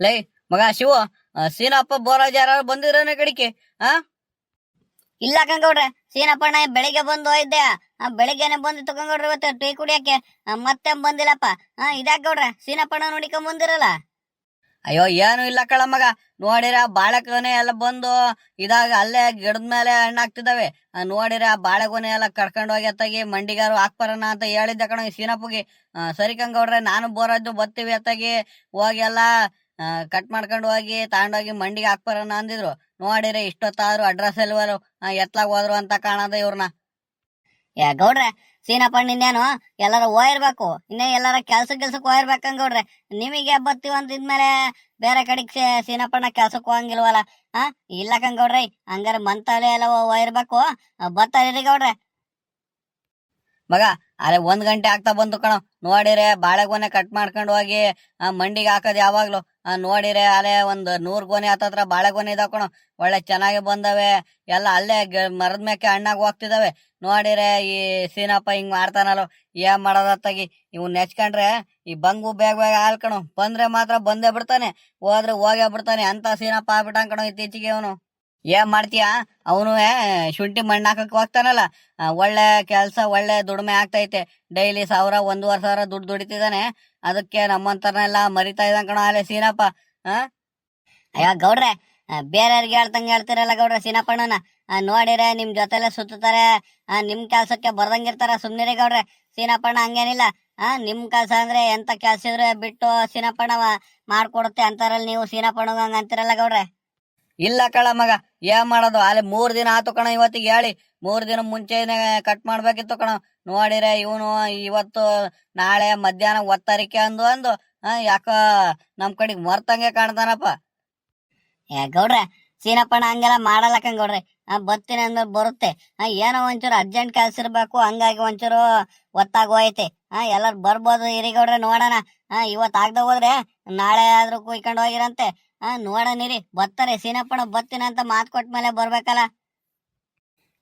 ಲೈ ಮಗ ಶಿವು, ಸೀನಪ್ಪ ಬೋರಾಜ್ ಯಾರು ಬಂದಿರೋನ ಕಡಿಕೆ? ಆ ಇಲ್ಲ ಕಂಗೌಡ್ರೆ, ಸೀನಪ್ಪಣ್ಣ ಬೆಳಿಗ್ಗೆ ಬಂದು ಹೋಯ್ದೆ. ಬೆಳಿಗ್ಗೆನೆ ಬಂದು ತಗೊಂಡ್ರಿ ಇವತ್ತು ಟೀ ಕುಡಿಯಕ್ಕೆ. ಮತ್ತೆ ಬಂದಿಲ್ಲಪ್ಪ. ಇದ್ಯಾಕ್ ಗೌಡ್ರೆ, ಸೀನಪ್ಪಣ್ಣ ನೋಡಿಕೊಂಡ್ ಬಂದಿರಲ್ಲ? ಅಯ್ಯೋ ಏನು ಇಲ್ಲ ಕಳ ಮಗ, ನೋಡಿರ ಬಾಳೆಗೊನೆ ಎಲ್ಲ ಬಂದು ಇದಾಗ ಅಲ್ಲೇ ಗಿಡದ ಮೇಲೆ ಹಣ್ಣಾಗ್ತಿದಾವೆ. ನೋಡಿರ ಆ ಬಾಳೆಗೊನೆ ಎಲ್ಲ ಕಡ್ಕೊಂಡು ಹೋಗಿ ಅತ್ತಾಗಿ ಮಂಡಿಗಾರು ಹಾಕ್ಬರೋಣ ಅಂತ ಹೇಳಿದ್ದೆ ಕಣ ಈ ಸೀನಪ್ಪಗೆ. ಸರಿ ಕಂಗೌಡ್ರೆ, ನಾನು ಬೋರಾಜು ಬರ್ತೀವಿ ಅತ್ತಾಗಿ ಹೋಗಿ ಎಲ್ಲ ಕಟ್ ಮಾಡ್ಕೊಂಡು ಹೋಗಿ ತಗೊಂಡೋಗಿ ಮಂಡಿಗೆ ಹಾಕ್ಬರೋಣ ಅಂದಿದ್ರು. ನೋಡಿರಿ ಇಷ್ಟೊತ್ತಾದ್ರು ಅಡ್ರೆಸ್ ಎಲ್ವಲ್ಲ, ಎತ್ಲಾಗ ಹೋದ್ರು ಅಂತ ಕಾಣದ ಇವ್ರನ್ನ. ಗೌಡ್ರೆ, ಸೀನಪ್ಪಣ್ಣ ಇನ್ನೇನು ಎಲ್ಲಾರ ಹೋಗಿರ್ಬೇಕು, ಇನ್ನೇ ಎಲ್ಲಾರ ಕೆಲ್ಸಕ್ ಹೋಗಿರ್ಬೇಕಂಗೌಡ್ರೆ. ನಿಮಗೆ ಬರ್ತೀವಿ ಅಂತಿದ್ಮೇಲೆ ಬೇರೆ ಕಡೆಗೆ ಸೀನಪ್ಪಣ್ಣ ಕೆಲ್ಸಕ್ ಹೋಗಂಗಿಲ್ವಲ್ಲ? ಇಲ್ಲ ಕಂಗೌಡ್ರಿ, ಹಂಗಾರೆ ಮಂತಾಲೆ ಎಲ್ಲ ಹೋಗಿರ್ಬೇಕು. ಬರ್ತಾರಿ ಗೌಡ್ರೆ. ಮಗ ಅಲ್ಲೇ 1 ಗಂಟೆ ಆಗ್ತಾ ಬಂತು ಕಣ. ನೋಡಿರೆ ಬಾಳೆಗೊನೆ ಕಟ್ ಮಾಡ್ಕೊಂಡು ಹೋಗಿ ಮಂಡಿಗೆ ಹಾಕೋದ್ ಯಾವಾಗ್ಲು. ನೋಡಿರೆ ಅಲ್ಲೇ 100 ಗೊನೆ ಹತ್ತತ್ರ ಬಾಳೆಗೊನೆ ಇದಾವ ಕಣ. ಒಳ್ಳೆ ಚೆನ್ನಾಗಿ ಬಂದವೆ ಎಲ್ಲ. ಅಲ್ಲೇ ಮರದ ಮೇಕೆ ಹಣ್ಣಾಗ ಹೋಗ್ತಿದಾವೆ. ನೋಡಿರೆ ಈ ಸೀನಪ್ಪ ಹಿಂಗ್ ಮಾಡ್ತಾನಲ್ಲ, ಏನ್ ಮಾಡೋದತ್ತಾಗಿ ಇವ್ ನೆಚ್ಕೊಂಡ್ರೆ ಈ ಬಂಗು ಬೇಗ ಬೇಗ ಹಾಲ್ ಕಣು. ಬಂದ್ರೆ ಮಾತ್ರ ಬಂದೇ ಬಿಡ್ತಾನೆ, ಹೋದ್ರೆ ಹೋಗೇ ಬಿಡ್ತಾನೆ. ಅಂತ ಸೀನಪ್ಪ ಆಗ್ಬಿಟ್ಟಾನ್ ಕಣೋ ಇತ್ತೀಚೆಗೆ ಅವನು. ಏನ್ ಮಾಡ್ತೀಯ, ಅವನು ಶುಂಠಿ ಮಣ್ಣು ಹಾಕಕ್ ಹೋಗ್ತಾನಲ್ಲ, ಒಳ್ಳೆ ಕೆಲ್ಸ, ಒಳ್ಳೆ ದುಡಿಮೆ ಆಗ್ತೈತೆ. ಡೈಲಿ 1000 1,500 ದುಡ್ಡು ದುಡಿತಿದ್ದಾನೆ. ಅದಕ್ಕೆ ನಮ್ಮಂತರ್ನೆಲ್ಲ ಮರಿತಾ ಇದ್ದಾನ ಕಣ ಅಲ್ಲೇ ಸೀನಪ್ಪ. ಅಯ್ಯ ಗೌಡ್ರೆ, ಬೇರೆಯವ್ರಿಗೆ ಹೇಳ್ತಂಗ ಹೇಳ್ತಿರಲ್ಲ ಗೌಡ್ರೆ ಸೀನಪ್ಪಣ್ಣನ. ನೋಡಿರೆ ನಿಮ್ ಜೊತೆಲೆ ಸುತ್ತಾರೆ, ನಿಮ್ ಕೆಲ್ಸಕ್ಕೆ ಬರ್ದಂಗಿರ್ತಾರ. ಸುಮ್ನಿರಿ ಗೌಡ್ರೆ, ಸೀನಪ್ಪಣ್ಣ ಹಂಗೇನಿಲ್ಲ. ನಿಮ್ ಕೆಲ್ಸ ಅಂದ್ರೆ ಎಂತ ಕೆಲ್ಸ ಇದ್ರೆ ಬಿಟ್ಟು ಸೀನಪ್ಪಣ್ಣ ಮಾಡ್ಕೊಡುತ್ತೆ ಅಂತಾರಲ್ಲ ನೀವು. ಸೀನಪ್ಪಣ್ಣ ಹಂಗ ಅಂತಿರಲ್ಲ ಗೌಡ್ರೆ. ಇಲ್ಲ ಕಳ ಮಗ, ಏನ್ ಮಾಡೋದು, ಅಲ್ಲಿ 3 ದಿನ ಆತು ಕಣ ಇವತ್ತಿಗೆ ಹೇಳಿ. 3 ದಿನ ಮುಂಚೆನೆ ಕಟ್ ಮಾಡ್ಬೇಕಿತ್ತು ಕಣ. ನೋಡಿರೆ ಇವನು ಇವತ್ತು ನಾಳೆ ಮಧ್ಯಾಹ್ನ ಒತ್ತಾರಿಕೆ ಅಂದು ಯಾಕ ನಮ್ ಕಡೆಗ್ ಮರ್ತಂಗೆ ಕಾಣ್ತಾನಪ್ಪ. ಗೌಡ್ರೆ, ಸೀನಪ್ಪಣ್ಣ ಹಂಗೆಲ್ಲ ಮಾಡಲ್ಲ ಕಂಗೌಡ್ರೆ. ಬರ್ತೀನಿ ಅಂದ್ರೆ ಬರುತ್ತೆ. ಏನೋ ಒಂಚೂರು ಅರ್ಜೆಂಟ್ ಕೆಲ್ಸ ಇರ್ಬೇಕು, ಹಂಗಾಗಿ ಒಂಚೂರು ಒತ್ತಾಗೋಯ್ತೆ. ಎಲ್ಲಾರು ಬರ್ಬೋದು ಇರಿ ಗೌಡ್ರೆ, ನೋಡೋಣ. ಇವತ್ ಆಗ್ದ ಹೋದ್ರೆ ನಾಳೆ ಆದ್ರೂ ಕುಯ್ಕೊಂಡು ಹೋಗಿರಂತೆ. ನೋಡೋಣಿರಿ, ಬರ್ತಾರೆ ಸೀನಪ್ಪಣ್ಣ. ಬರ್ತೀನಿ ಅಂತ ಮಾತು ಕೊಟ್ಮೇಲೆ ಬರ್ಬೇಕಲ್ಲ.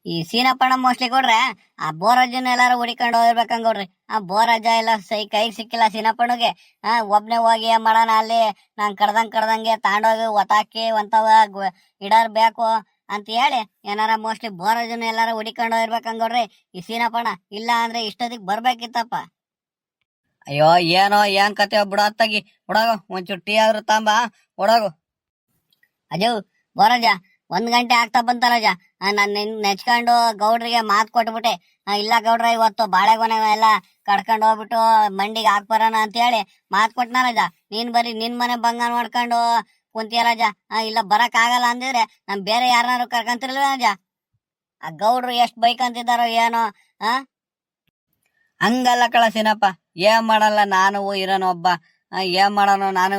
ಈ ಸೀನಪ್ಪಣ್ಣ ಮೋಸ್ಟ್ಲಿ ಗೌಡ್ರೆ ಆ ಬೋರಾಜನ ಎಲ್ಲಾರು ಹುಡಿಕೊಂಡು ಹೋಗಿರ್ಬೇಕಂಗೌಡ್ರಿ. ಬೋರಾಜ ಎಲ್ಲ ಕೈಗೆ ಸಿಕ್ಕಿಲ್ಲ ಸೀನಪ್ಪಣ್ಣಗೆ. ಒಬ್ನೇ ಹೋಗಿ ಏನ್ ಮಾಡೋಣ, ಅಲ್ಲಿ ನಾನ್ ಕಡ್ದಂಗೆ ತಾಂಡೋಗಿ ಒತ್ತಾಕಿ ಒಂತವ ಇಡರ್ ಬೇಕು ಅಂತ ಹೇಳಿ ಏನಾರ ಮೋಸ್ಟ್ಲಿ ಬೋರಾಜನ ಎಲ್ಲಾರು ಹುಡಿಕೊಂಡು ಹೋಗಿರ್ಬೇಕಂಗೌಡ್ರಿ ಈ ಸೀನಪ್ಪಣ್ಣ. ಇಲ್ಲ ಅಂದ್ರೆ ಇಷ್ಟೊತ್ತಿಗೆ ಬರ್ಬೇಕಿತ್ತಪ್ಪ. ಅಯ್ಯೋ ಏನೋ ಏನ್ ಕತೆ ಬಿಡತ್ತಾಗಿ. ಹುಡಗು ಒಂಚೂರು ಟೀ ಆದ್ರೂ ತಾಂಬ ಹುಡಗು. ಅಜು ಬೋರಾಜ, 1 ಗಂಟೆ ಆಗ್ತಾ ಬಂತಲ್ಲಜ. ನಾನ್ ನೆಚ್ಕೊಂಡು ಗೌಡ್ರಿಗೆ ಮಾತು ಕೊಟ್ಬಿಟ್ಟೆ. ಇಲ್ಲ ಗೌಡ್ರ, ಇವತ್ತು ಬಾಳೆಗೊನೆ ಎಲ್ಲ ಕಡ್ಕೊಂಡು ಹೋಗ್ಬಿಟ್ಟು ಮಂಡಿಗೆ ಹಾಕ್ಬರೋಣ ಅಂತ ಹೇಳಿ ಮಾತು ಕೊಟ್ನಲ್ಲಜ. ನೀನ್ ಬರೀ ನಿನ್ ಮನೆ ಬಂಗ ನೋಡ್ಕೊಂಡು ಕುಂತಿಯಲ್ಲಜ. ಇಲ್ಲ ಬರಕ್ ಆಗಲ್ಲ ಅಂದಿದ್ರೆ ನಮ್ ಬೇರೆ ಯಾರನ್ನಾರು ಕರ್ಕಂತಿರ್ಲಿಲ್ಲಜ. ಆ ಗೌಡ್ರು ಎಷ್ಟ್ ಬೈಕ್ ಅಂತಿದಾರೋ ಏನೋ. ಹಂಗಲ್ಲ ಕಳ ಸೀನಪ್ಪ, ಏನ್ ಮಾಡಲ್ಲ, ನಾನು ಇರೋನು ಒಬ್ಬ. ಏನ್ ಮಾಡೋನು ನಾನು.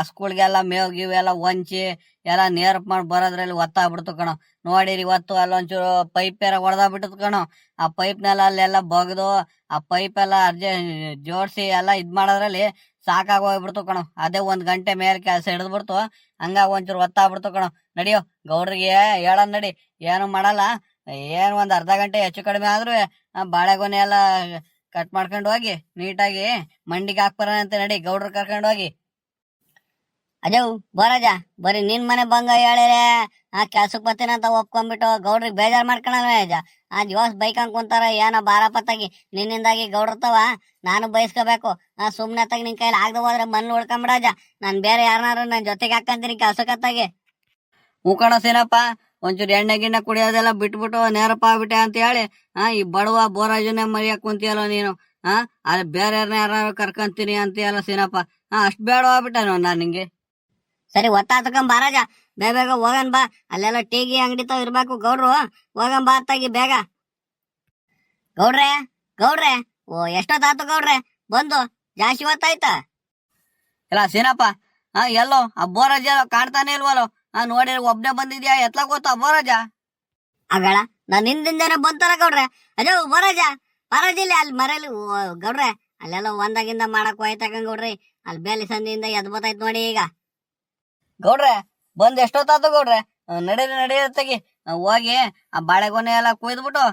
ಸ್ಕೂಲ್ಗೆಲ್ಲ ಮೇವ್ ಗಿವ್ ಎಲ್ಲ ಹೊಂಚಿ ಎಲ್ಲ ನೇರಪ್ ಮಾಡಿ ಬರೋದ್ರಲ್ಲಿ ಒತ್ತಾಗ್ಬಿಡ್ತು ಕಣೋ. ನೋಡಿರಿ ಇವತ್ತು ಅಲ್ಲೊಂಚೂರು ಪೈಪ್ ಎಲ್ಲ ಹೊಡೆದಾಗ್ಬಿಟ್ಟದ್ ಕಣೋ. ಆ ಪೈಪ್ನೆಲ್ಲ ಅಲ್ಲೆಲ್ಲ ಬಗ್ದು ಆ ಪೈಪ್ ಎಲ್ಲ ಜೋಡ್ಸಿ ಎಲ್ಲ ಇದ್ ಮಾಡೋದ್ರಲ್ಲಿ ಸಾಕಾಗಿ ಹೋಗ್ಬಿಡ್ತು ಕಣೋ. ಅದೇ 1 ಗಂಟೆ ಮೇಲೆ ಕೆಲಸ ಹಿಡಿದ್ಬಿಡ್ತು. ಹಂಗಾಗಿ ಒಂಚೂರು ಒತ್ತಾಗ್ಬಿಡ್ತು ಕಣೋ. ನಡಿಯೋ ಗೌಡ್ರಿಗೆ ಹೇಳೋಣ ನಡಿ, ಏನು ಮಾಡಲ್ಲ. ಏನ್ 1 ಅರ್ಧ ಗಂಟೆ ಹೆಚ್ಚು ಕಡಿಮೆ ಆದ್ರೂ ಬಾಳೆಗೊನೆ ಎಲ್ಲ ಕಟ್ ಮಾಡ್ಕೊಂಡು ಹೋಗಿ ನೀಟಾಗಿ ಮಂಡಿಗೆ ಹಾಕ್ಬಾರಂತೆ. ನಡಿ ಗೌಡ್ರು ಕರ್ಕೊಂಡು ಹೋಗಿ. ಅಜವ್ ಬೋರಾಜ, ಬರೀ ನಿನ್ ಮನೆ ಬಂಗ ಹೇಳಿರೆ ಕೆಲ್ಸಕ್ ಬರ್ತೀನಿ ಅಂತ ಒಪ್ಕೊಂಡ್ಬಿಟ್ಟು ಗೌಡ್ರಿಗೆ ಬೇಜಾರ್ ಮಾಡ್ಕೊಳಲ್ಲ ಅಜ. ಜೋಸ್ ಬೈಕಂಗ್ ಕುಂತಾರ ಏನೋ ಬಾರಪತ್ತಾಗಿ. ನಿನ್ನಿಂದಾಗಿ ಗೌಡ್ರತವ ನಾನು ಬಯಸ್ಕೋಬೇಕು. ಸುಮ್ನೆ ತಾಗಿ ನಿನ್ ಕೈಲಿ ಆಗದೆ ಹೋದ್ರೆ ಮನ್ಲು ಉಳ್ಕೊಂಬಿಡಜ. ನಾನ್ ಬೇರೆ ಯಾರನ್ನಾರು ನನ್ ಜೊತೆಗೆ ಹಾಕಂತೀನಿ ಕೆಲ್ಸಕ್ಕತ್ತಾಗಿ. ಹೂಕಣ ಸೀನಪ್ಪ, ಒಂಚೂರು ಎಣ್ಣೆ ಗಿಣ್ಣೆ ಕುಡಿಯೋದೆಲ್ಲ ಬಿಟ್ಬಿಟ್ಟು ನೇರಪ್ಪ ಆಗ್ಬಿಟ್ಟೆ ಅಂತ ಹೇಳಿ ಈ ಬಡವ ಬೋರಾಜನೇ ಮರಿಯಾಕ್ ಕುಂತಿಯಲ್ಲ ನೀನು. ಅಲ್ಲಿ ಬೇರೆ ಯಾರು ಕರ್ಕಂತೀನಿ ಅಂತೀಯಲ್ಲ ಸೀನಪ್ಪ. ಅಷ್ಟ್ ಬೇಡ ಆಗ್ಬಿಟ್ಟೆ ನಾನ್ ನಿಂಗೆ. ಸರಿ, ಒತ್ತಾತಕಂಬ ಬಾರಾಜ, ಬೇಗ ಹೋಗನ್ ಬಾ. ಅಲ್ಲೆಲ್ಲ ಟೀಗಿ ಅಂಗಡಿ ತಾವ್ ಇರ್ಬೇಕು ಗೌಡ್ರು. ಹೋಗನ್ ಬಾ ಅತ್ತಾಗಿ ಬೇಗ. ಗೌಡ್ರೆ ಗೌಡ್ರೆ, ಎಷ್ಟೊತ್ತಾತು ಗೌಡ್ರೆ ಬಂದು? ಜಾಸ್ತಿ ಹೊತ್ತಾಯ್ತಾ? ಇಲ್ಲ ಸೀನಪ್ಪ, ಎಲ್ಲೋ ಆ ಬೋರಾಜ ಕಾಣ್ತಾನೆ ಇಲ್ವಲ್ಲೋ. ನೋಡಿ ಒಬ್ನೇ ಬಂದಿದ್ಯಾ, ಎತ್ಲಾಕ್ ಗೊತ್ತಾ ಬೋರಾಜ? ಆಗಳ ನಾನ್ ಹಿಂದಿಂದೇನೆ ಬಂತಾರ ಗೌಡ್ರೆ. ಅಜೋ ಬೋರಾಜ, ಇಲ್ಲಿ ಅಲ್ಲಿ ಮರೇಲಿ ಗೌಡ್ರೆ. ಅಲ್ಲೆಲ್ಲ ಒಂದಾಗಿಂದ ಮಾಡಕ್ ಹೋಯ್ತಕಂಗ್ ಗೌಡ್ರಿ. ಅಲ್ಲಿ ಬೇಲಿ ಸಂದಿಯಿಂದ ಎದ್ ಬತ್ತಾಯ್ತು ನೋಡಿ ಈಗ. ಗೌಡ್ರೆ ಬಂದ್ ಎಷ್ಟೊತ್ತಾತು ಗೌಡ್ರೆ? ನಡೀರಿ ತೆಗಿ ಹೋಗಿ ಆ ಬಾಳೆಗೊನೆ ಎಲ್ಲ ಕುಯ್ದ್ಬಿಟ್ಟು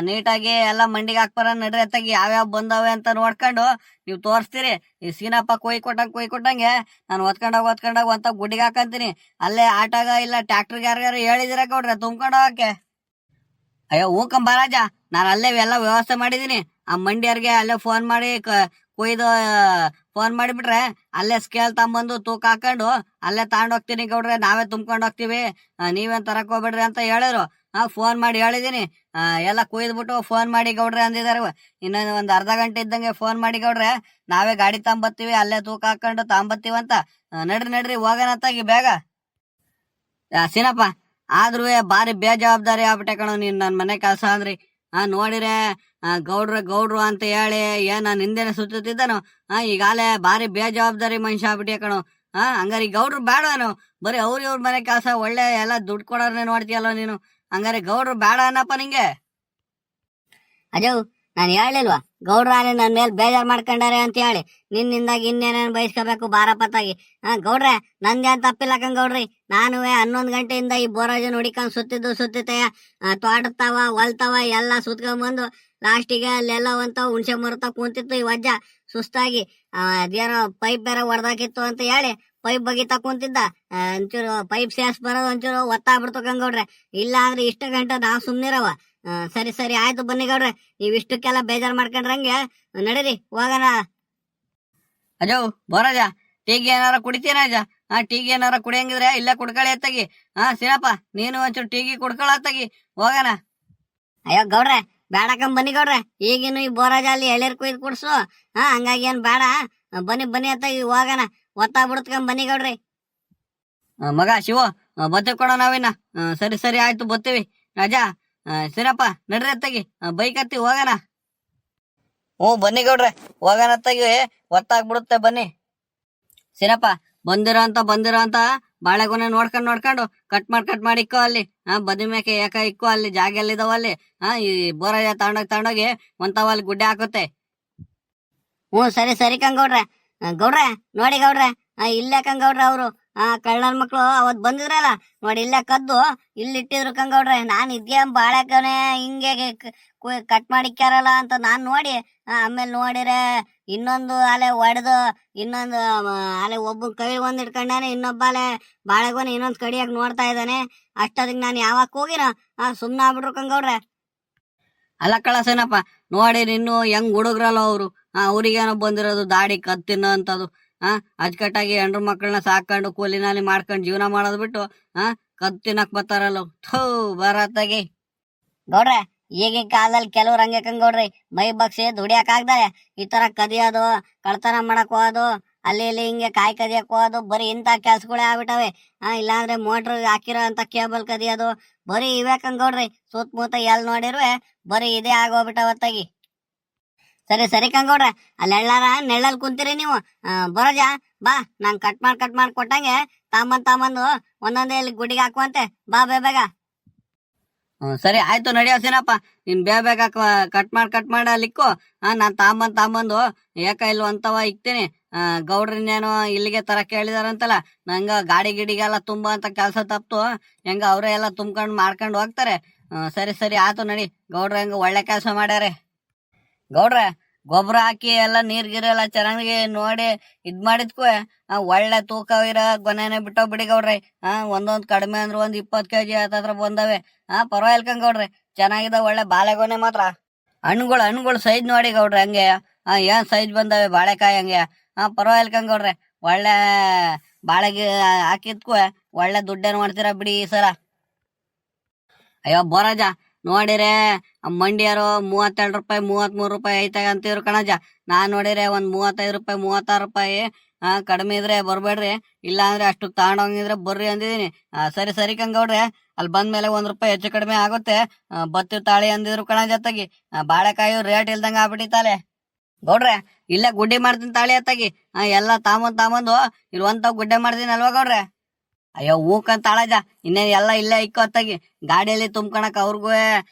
ನೀಟಾಗಿ ಎಲ್ಲ ಮಂಡಿಗೆ ಹಾಕ್ಬಾರ ನಡ್ರಿ ಅತ್ತಾಗಿ ಯಾವ್ಯಾವ ಬಂದವೆ ಅಂತ ನೋಡ್ಕೊಂಡು ನೀವು ತೋರಿಸ್ತೀರಿ. ಈ ಸೀನಪ್ಪ ಕೊಯ್ ಕೊಟ್ಟಂಗೆ ನಾನು ಒತ್ಕೊಂಡೋಗ್ ಅಂತ ಗುಡ್ಡಿಗೆ ಹಾಕಂತೀನಿ. ಅಲ್ಲೇ ಆಟಾಗ ಇಲ್ಲ ಟ್ಯಾಕ್ಟರ್ಗೆ ಯಾರ್ಯಾರು ಹೇಳಿದಿರ ಗೌಡ್ರೆ ತುಂಬ್ಕೊಂಡು ಹೋಗಕ್ಕೆ. ಅಯ್ಯೋ ಹೂಕಂಬರಾಜ, ನಾನು ಅಲ್ಲೇ ಎಲ್ಲ ವ್ಯವಸ್ಥೆ ಮಾಡಿದೀನಿ. ಆ ಮಂಡಿಯರ್ಗೆ ಅಲ್ಲೇ ಫೋನ್ ಮಾಡಿ ಕೊಯ್ದು ಫೋನ್ ಮಾಡಿಬಿಟ್ರೆ ಅಲ್ಲೇ ಸ್ಕೇಲ್ ತಗೊಂಬಂದು ತೂಕ ಹಾಕೊಂಡು ಅಲ್ಲೇ ತಗೊಂಡೋಗ್ತೀನಿ ಗೌಡ್ರೆ, ನಾವೇ ತುಂಬ್ಕೊಂಡು ಹೋಗ್ತೀವಿ, ನೀವೇನ್ ತರಕ್ ಹೋಗ್ಬೇಡ್ರಿ ಅಂತ ಹೇಳಿದ್ರು. ಫೋನ್ ಮಾಡಿ ಹೇಳಿದೀನಿ. ಎಲ್ಲ ಕುಯ್ದ್ಬಿಟ್ಟು ಫೋನ್ ಮಾಡಿ ಗೌಡ್ರೆ ಅಂದಿದಾರೆ. ಇನ್ನೊಂದು ಒಂದ್ ಅರ್ಧ ಗಂಟೆ ಇದ್ದಂಗೆ ಫೋನ್ ಮಾಡಿ ಗೌಡ್ರೆ, ನಾವೇ ಗಾಡಿ ತಗೊಂಬತ್ತೀವಿ, ಅಲ್ಲೇ ತೂಕ ಹಾಕೊಂಡು ತಗೊಂಬತ್ತೀವಂತ. ನಡ್ರಿ ಹೋಗೋಣತ್ತಾಗಿ ಬೇಗ. ಸೀನಪ್ಪ, ಆದ್ರೂ ಭಾರಿ ಬೇಜವಾಬ್ದಾರಿ ಆಗ್ಬಿಟ್ಟೆ ಕಣೋ ನೀನ್ ನನ್ ಮನೆ ಕೆಲಸ ಅಂದ್ರಿ. ನೋಡಿರೆ ಗೌಡ್ರು ಅಂತ ಹೇಳಿ ನಾನು ಹಿಂದೆನೆ ಸುತ್ತಿದ್ದಾನು. ಈಗಾಲೇ ಭಾರಿ ಬೇಜವಾಬ್ದಾರಿ ಮನುಷ್ಯ ಆಗ್ಬಿಟ್ಟೆ ಕಣೋ. ಹಂಗಾರೆ ಈ ಗೌಡ್ರು ಬೇಡನು, ಬರೀ ಇವ್ರ ಮನೆ ಕೆಲಸ ಒಳ್ಳೆ ಎಲ್ಲ ದುಡ್ಡು ಕೊಡೋರ್ನೆ ನೋಡ್ತೀಯಲ್ಲ ನೀನು. ಹಂಗಾರೆ ಗೌಡ್ರು ಬೇಡ ಅನ್ನಪ್ಪ ನಿಂಗೆ. ಅಜು, ನಾನು ಹೇಳಿಲ್ವಾ ಗೌಡ್ರ ಅಲ್ಲಿ ನನ್ನ ಮೇಲೆ ಬೇಜಾರ್ ಮಾಡ್ಕೊಂಡಾರೆ ಅಂತ ಹೇಳಿ. ನಿನ್ನಿಂದಾಗಿ ಇನ್ನೇನೇನು ಬಯಸ್ಕೋಬೇಕು ಬಾರಪತ್ತಾಗಿ. ಗೌಡ್ರೆ, ನಂದೇನ್ ತಪ್ಪಿಲ್ಲ ಗೌಡ್ರಿ. ನಾನು 11 ಗಂಟೆಯಿಂದ ಈ ಬೋರಾಜನ್ ಹುಡಿಕೊಂಡ್ ಸುತ್ತಿತೆ ತೋಟತಾವ ಹೊಲ್ತಾವ ಎಲ್ಲ ಸುತ್ಕೊಂಡ್ಬಂದು ಲಾಸ್ಟಿಗೆ ಅಲ್ಲೆಲ್ಲ ಒಂತ ಹುಣ್ಸೆ ಮರತ ಕುಂತಿತ್ತು ಈ ವಜ್ಜ ಸುಸ್ತಾಗಿ. ಅದೇನೋ ಪೈಪ್ ಬೇರೆ ಹೊಡೆದಾಕಿತ್ತು ಅಂತ ಹೇಳಿ ಪೈಪ್ ಬಗಿತಾ ಕುಂತಿದ್ದ. ಒಂಚೂರು ಪೈಪ್ ಸೇರ್ಸ್ ಬರೋದು ಒಂಚೂರು ಒತ್ತಾಗ್ಬಿಡ್ತು ಗೌಡ್ರೆ. ಇಲ್ಲ ಅಂದ್ರೆ ಇಷ್ಟು ಗಂಟೆ ನಾವು ಸುಮ್ನಿರವ. ಸರಿ ಆಯ್ತು ಬನ್ನಿ ಗೌಡ್ರೆ, ನೀವ್ ಇಷ್ಟಕ್ಕೆಲ್ಲ ಬೇಜಾರ್ ಮಾಡ್ಕೊಂಡ್ರಂಗೆ ನಡೀರಿ ಹೋಗೋಣ. ಅಜೋ ಬೋರಾಜ, ಟೀಗೆ ಏನಾರ ಕುಡಿತೀನ ಅಜ್ಜ? ಟೀಗೆ ಏನಾರ ಕುಡಿಯಂಗಿದ್ರೆ ಇಲ್ಲೇ ಕುಡ್ಕೊಳ್ಳಿ ಅತ್ತಾಗಿ. ಸೀನಪ್ಪ, ನೀನು ಒಂಚೂರು ಟೀಗಿ ಕುಡ್ಕೊಳ್ಳ ಅತ್ತಾಗಿ, ಹೋಗೋಣ. ಅಯ್ಯೋ ಗೌಡ್ರೆ, ಬೇಡಕಂಬ ಬನ್ನಿ ಗೌಡ್ರೆ, ಈಗಿನ್ನು ಈ ಬೋರಾಜ ಅಲ್ಲಿ ಎಳ್ಳೀರ್ ಕುಯ್ದು ಕುಡ್ಸು. ಹಂಗಾಗಿ ಏನ್ ಬೇಡ, ಬನ್ನಿ ಅತ್ತಾಗಿ ಹೋಗೋಣ. ಒತ್ತಾಗ್ಬಿಡ್ತ್ಕೊಂಡ್ ಬನ್ನಿ ಗೌಡ್ರಿ. ಮಗ ಶಿವ, ಬತ್ತೀವಿ ಕೊಡೋ ನಾವಿನ್ನ. ಸರಿ ಆಯ್ತು ಬತ್ತೀವಿ. ರಾಜಾ, ಸೀನಪ್ಪ ನಡ್ರಿ ಅತ್ತಾಗಿ, ಬೈಕ್ ಹತ್ತಿ ಹೋಗೋಣ. ಬನ್ನಿ ಗೌಡ್ರೆ, ಹೋಗೋಣ ಅತ್ತಾಗಿ, ಒತ್ತಾಗ್ಬಿಡುತ್ತೆ ಬನ್ನಿ. ಸೀನಪ್ಪ, ಬಂದಿರೋ ಅಂತ ಬಾಳೆಗೊನೆ ನೋಡ್ಕೊಂಡು ಕಟ್ ಮಾಡಿ ಇಕ್ಕೋ ಅಲ್ಲಿ. ಬದಿ ಮೇಕೆ ಇಕ್ಕೋ ಅಲ್ಲಿ, ಜಾಗ ಎಲ್ಲಿದಾವ ಅಲ್ಲಿ. ಈ ಬೋರಾಜ ತಗೊಂಡೋಗಿ ಒಂತಾವ ಅಲ್ಲಿ ಗುಡ್ಡೆ ಹಾಕುತ್ತೆ. ಸರಿ ಗೌಡ್ರೆ. ಗೌಡ್ರೆ ನೋಡಿ ಗೌಡ್ರೆ, ಇಲ್ಲೇ ಗೌಡ್ರೆ ಅವರು ಕಳ್ಳನ ಮಕ್ಳು ಅವತ್ ಬಂದಿದ್ರಲ್ಲ ನೋಡಿ, ಇಲ್ಲೇ ಕದ್ದು ಇಲ್ಲಿಟ್ಟಿದ್ರು ಗೌಡ್ರೆ. ನಾನ್ ಇದ್ಯಾ ಬಾಳೆಕೊನೆ ಹಿಂಗೆ ಕಟ್ ಮಾಡಿಕ್ಕಾರಲ್ಲ ಅಂತ ನಾನ್ ನೋಡಿ, ಆಮೇಲೆ ನೋಡಿರೆ ಇನ್ನೊಂದು ಅಲೆ ಒಡೆದು ಇನ್ನೊಂದು ಅಲೆ ಒಬ್ಬ ಕೈ ಒಂದ್ ಇಟ್ಕೊಂಡಾನೆ, ಇನ್ನೊಬ್ಬ ಅಲೆ ಬಾಳೆಗೊನೆ ಇನ್ನೊಂದ್ ಕಡಿಯಾಗ ನೋಡ್ತಾ ಇದ್ದಾನೆ. ಅಷ್ಟೊತ್ತಿಗೆ ನಾನು ಯಾವಾಗ ಹೋಗಿನ ಸುಮ್ನ ಆಗ್ಬಿಟ್ರು ಗೌಡ್ರೆ. ಅಲ್ಲ ಕಳಸೇನಪ್ಪ, ನೋಡಿ ಇನ್ನು ಹೆಂಗ್ ಹುಡುಗ್ರಲ್ಲ ಅವ್ರು. ಅವ್ರಿಗೇನೋ ಬಂದಿರೋದು ದಾಡಿ ಕತ್ ತಿನ್ನೋ ಅಂತದು. ಅಚ್ಚುಕಟ್ಟಾಗಿ ಹೆಂಡ್ರು ಮಕ್ಕಳನ್ನ ಸಾಕೊಂಡು ಕೂಲಿನಲ್ಲಿ ಮಾಡ್ಕೊಂಡು ಜೀವನ ಮಾಡೋದ್ ಬಿಟ್ಟು ಕತ್ ತಿನ್ನಕ್ ಬರ್ತಾರಲ್ಲ. ಥೂ ಬರತ್ತಾಗಿ. ಗೌಡ್ರೆ, ಈಗಿನ ಕಾಲದಲ್ಲಿ ಕೆಲವ್ರು ಹಂಗೆ ಗೌಡ್ರಿ, ಮೈ ಬಗ್ಸಿ ದುಡಿಯಕ್ ಆಗ್ತಾರೆ. ಈ ತರ ಕದಿಯೋದು, ಕಳ್ತನ ಮಾಡಕ್ ಹೋಗೋದು, ಅಲ್ಲಿ ಇಲ್ಲಿ ಹಿಂಗೆ ಕಾಯಿ ಕದಿಯಕ್ ಹೋಗೋದು, ಬರೀ ಇಂತ ಕೆಲ್ಸಗಳೇ ಆಗ್ಬಿಟ್ಟವೆ. ಇಲ್ಲಾಂದ್ರೆ ಮೋಟ್ರ್ ಹಾಕಿರೋ ಅಂತ ಕೇಬಲ್ ಕದಿಯೋದು, ಬರೀ ಇವೇ ಗೌಡ್ರಿ. ಸುತ್ತಮುತ್ತ ಎಲ್ ನೋಡಿರುವೆ ಬರೀ ಇದೇ ಆಗೋಗ್ಬಿಟ್ಟವತ್ತಾಗಿ. ಸರಿ ಗೌಡ್ರೆ, ಅಲ್ಲಿ ನೆಳ್ಳಲ್ಲಿ ಕುಂತೀರಿ ನೀವು. ಬರೋಜಾ ಬಾ, ನಾನ್ ಕಟ್ ಮಾಡಿ ಕೊಟ್ಟಂಗೆ ತಾಂಬಂದು ಒಂದೊಂದೇ ಇಲ್ಲಿ ಗುಡಿಗೆ ಹಾಕುವಂತೆ. ಬಾ ಬೇಗ. ಸರಿ ಆಯ್ತು, ನಡಿಯೋ ಸೀನಪ್ಪ. ನೀನ್ ಬೇಗ ಕಟ್ ಮಾಡಿ ಅಲ್ಲಿಕ್ಕು. ನಾನ್ ತಾಂಬಂದು ಇಲ್ಲ ಅಂತವ ಇಕ್ತೀನಿ. ಗೌಡ್ರನ್ನೇನೋ ಇಲ್ಲಿಗೆ ತರಕ್ ಹೇಳಿದಾರಂತಲ್ಲ, ನಂಗ ಗಾಡಿ ಗಿಡಿಗೆಲ್ಲ ತುಂಬ ಅಂತ ಕೆಲ್ಸ ತಪ್ತು. ಹೆಂಗ ಅವ್ರೆ ಎಲ್ಲ ತುಂಬ್ಕೊಂಡ್ ಮಾಡ್ಕೊಂಡು ಹೋಗ್ತಾರೆ. ಸರಿ ಆಯ್ತು ನಡಿ. ಗೌಡ್ರ ಹೆಂಗ ಒಳ್ಳೆ ಕೆಲಸ ಮಾಡ್ಯಾರೆ. ಗೌಡ್ರೆ, ಗೊಬ್ಬರ ಹಾಕಿ ಎಲ್ಲ ನೀರ್ ಗಿರೆಲ್ಲ ಚೆನ್ನಾಗಿ ನೋಡಿ ಇದ್ ಮಾಡಿದ್ಕು ಒಳ್ಳೆ ತೂಕ ಇರೋ ಗೊನೆನೆ ಬಿಡಿ ಗೌಡ್ರೆ. ಒಂದೊಂದ್ ಕಡಿಮೆ ಅಂದ್ರೆ 20 kg ಹತ್ರ ಬಂದವೆ. ಪರವಾಗಿಲ್ಲ ಗೌಡ್ರೆ, ಚೆನ್ನಾಗಿದೆ ಒಳ್ಳೆ ಬಾಳೆಗೊನೆ ಮಾತ್ರ. ಹಣ್ಣುಗಳು ಸೈಜ್ ನೋಡಿ ಗೌಡ್ರೆ ಹಂಗೆ. ಏನ್ ಸೈಜ್ ಬಂದವೆ ಬಾಳೆಕಾಯಿ ಹಂಗೆ. ಪರವಾಗಿಲ್ಲ ಗೌಡ್ರೆ, ಒಳ್ಳೆ ಬಾಳೆಗೆ ಹಾಕಿದ್ಕು ಒಳ್ಳೆ ದುಡ್ಡೇನ್ ಮಾಡ್ತೀರಾ ಬಿಡಿ ಈ ಸಲ. ಅಯ್ಯೋ ಬೋರಾಜ, ನೋಡಿರೆ ಮಂಡಿಯರು 32 ರೂಪಾಯಿ 33 ರೂಪಾಯಿ ಐತಾಗ ಅಂತಿದ್ರು ಕಣಜ. ನಾನ್ ನೋಡಿರೆ ಒಂದ್ 35 ರೂಪಾಯಿ 36 ರೂಪಾಯಿ. ಕಡಿಮೆ ಇದ್ರೆ ಬರ್ಬೇಡ್ರಿ, ಇಲ್ಲ ಅಂದ್ರೆ ಅಷ್ಟು ತಗೊಂಡೋಗಿದ್ರೆ ಬರ್ರಿ ಅಂದಿದೀನಿ. ಸರಿ ಗೌಡ್ರೆ, ಅಲ್ಲಿ ಬಂದ್ಮೇಲೆ 1 ರೂಪಾಯಿ ಹೆಚ್ಚು ಕಡಿಮೆ ಆಗುತ್ತೆ. ಬತ್ತಿರ್ ತಾಳಿ ಅಂದಿದ್ರು ಕಣಜ ಅತ್ತಾಗಿ. ಬಾಳೆಕಾಯಿ ರೇಟ್ ಇಲ್ದಂಗ ಆಗ್ಬಿಟ್ಟಿತ್ತಾಲೆ. ಗೌಡ್ರೆ, ಇಲ್ಲೇ ಗುಡ್ಡೆ ಮಾಡ್ತೀನಿ ತಾಳಿ ಅತ್ತಾಗಿ. ಎಲ್ಲ ತಾಂಬಂದು ಇಲ್ಲಿ ಒಂತಾವ್ ಗುಡ್ಡೆ ಮಾಡ್ತೀನಿ ಅಲ್ವಾ ಗೌಡ್ರೆ? ಅಯ್ಯೋ ಹೂಕಂತ ತಾಳಜ, ಇನ್ನೇನ್ ಎಲ್ಲ ಇಲ್ಲೇ ಇಕ್ಕೋ ಅತ್ತಾಗಿ. ಗಾಡಿಯಲ್ಲಿ ತುಂಬ್ಕೊಳಕ್ ಅವ್ರಿಗೂ